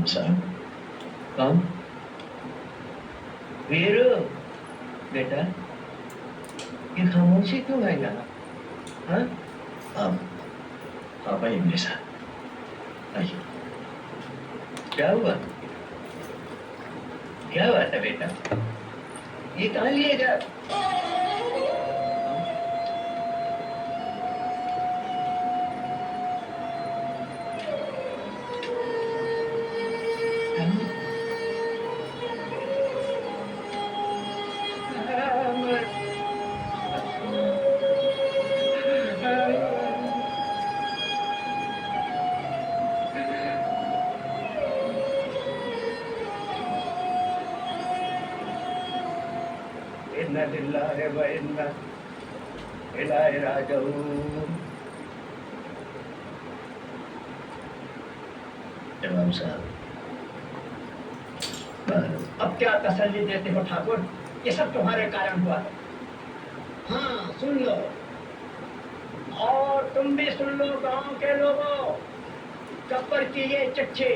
साहब। कौन? वीरू बेटा, ये खामोशी क्यों है यहाँ? हाँ? आप आइए मेरे साथ, आइए। क्या हुआ? क्या हुआ था बेटा? ये कहाँ लिए जा? इन्ना लिल्लाहि व इन्ना इलैहि राजिऊन। इमाम साहब, अब क्या तसल्ली देते हो ठाकुर? ये सब तुम्हारे कारण हुआ है। हाँ, सुन लो, और तुम भी सुन लो गांव के लोगों। गब्बर की ये चिट्ठी,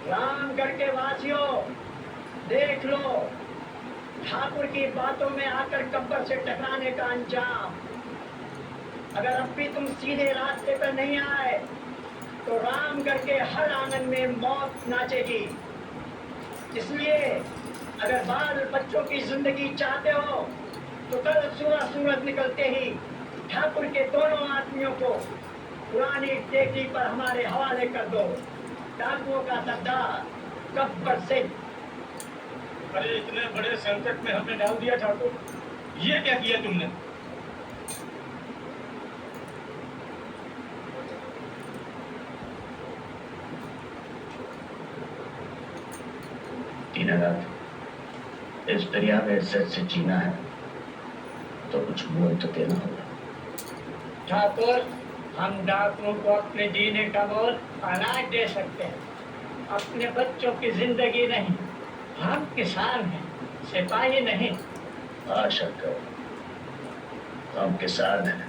रामगढ़ के वासियों देख लो, ठाकुर की बातों में आकर गब्बर से टकराने का अंजाम। अगर अब भी तुम सीधे रास्ते पर नहीं आए तो रामगढ़ के हर आंगन में मौत नाचेगी। इसलिए अगर बाल बच्चों की जिंदगी चाहते हो तो कल सूरज निकलते ही ठाकुर के दोनों आदमियों को पुरानी टेकरी पर हमारे हवाले कर दो। डाकुओं का सरदार गब्बर सिंह। अरे इतने बड़े संकट में हमें डाल दिया ठाकुर, ये क्या किया तुमने? दीनानाथ, इस दरिया में इज्जत से जीना है तो कुछ मोल तो देना होगा। ठाकुर, हम डाकुओं को अपने जीने का मोल अनाज दे सकते हैं, अपने बच्चों की जिंदगी नहीं। हम किसान हैं, सिपाही नहीं। आशा हम किसान हैं।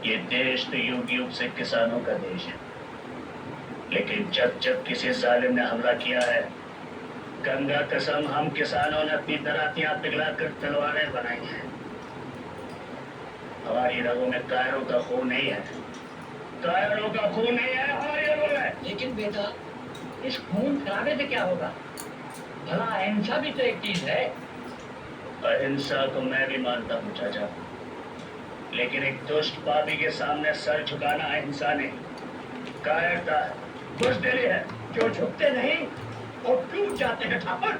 ये देश तो युग युग से किसानों का देश है, लेकिन जब जब किसी जालिम ने हमला किया है, गंगा कसम, हम किसानों ने अपनी दरातियां पिघलाकर तलवारें बनाई हैं। हमारी रगों में कायरों का खून नहीं है, कायरों का खून नहीं है हमारी रगों में। लेकिन बेटा, इस खून खराबे से क्या होगा? भला अहिंसा भी तो एक चीज है। अहिंसा को मैं भी मानता हूँ चाचा, लेकिन एक दुष्ट पापी के सामने सर झुकाना अहिंसा नहीं, कायरता है, बुज़दिली है। जो झुकते नहीं और टूट जाते हैं ठाकुर।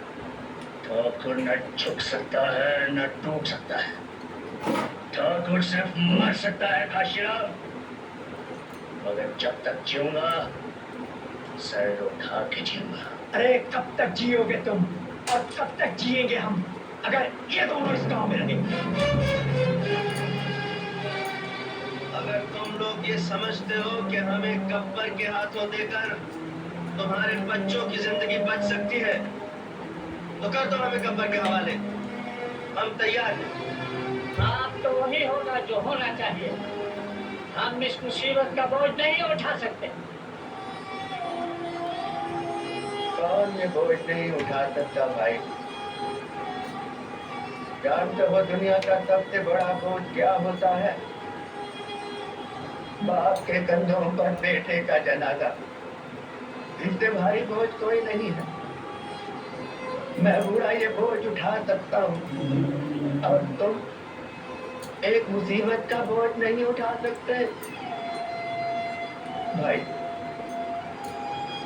ठाकुर न झुक सकता है न टूट सकता है, ठाकुर सिर्फ मर सकता है काशीराम। मगर जब तक जीऊंगा सर उठा के जीऊंगा। अरे कब तक जियोगे तुम और कब तक जिएंगे हम, अगर ये दोनों इस गांव में रहे? अगर तुम लोग ये समझते हो कि हमें गब्बर के हाथों देकर तुम्हारे बच्चों की जिंदगी बच सकती है तो कर दो हमें गब्बर के हवाले, हम तैयार हैं। हाँ, तो वही होगा जो होना चाहिए। हम इस मुसीबत का बोझ नहीं उठा सकते। कौन ये बोझ नहीं उठा सकता भाई? जानते हो दुनिया का सबसे बड़ा बोझ क्या होता है? बाप के कंधों पर बेटे का जनाजा। इससे भारी बोझ कोई नहीं है। मैं बूढ़ा ये बोझ उठा सकता हूँ और तुम एक मुसीबत का बोझ नहीं उठा सकते। भाई,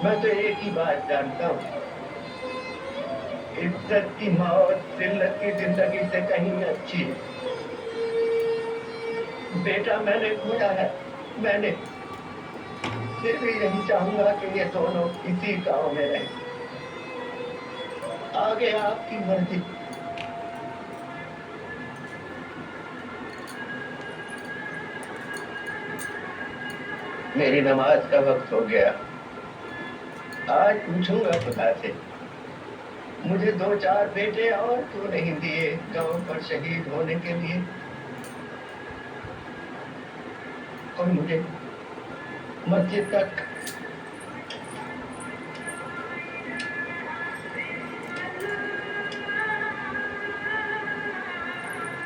मैं तो एक ही बात जानता हूँ, इज्जत की मौत जिल्लत की जिंदगी से कहीं अच्छी है। बेटा मैंने खोया है, मैंने फिर भी यही चाहूंगा कि ये दोनों इसी गांव में रहें। आगे आपकी मर्जी। मेरी नमाज का वक्त हो गया। आज पूछूंगा खुदा से, मुझे 2-4 बेटे और क्यों नहीं दिए गांव पर शहीद होने के लिए? और मुझे मस्जिद तक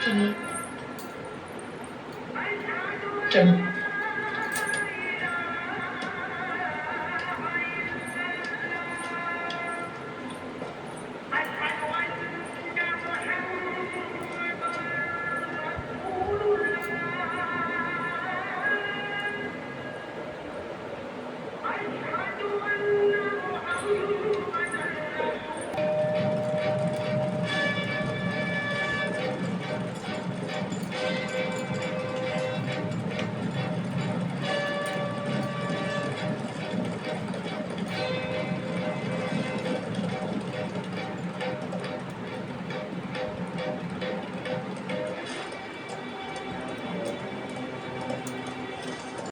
चलिए चलो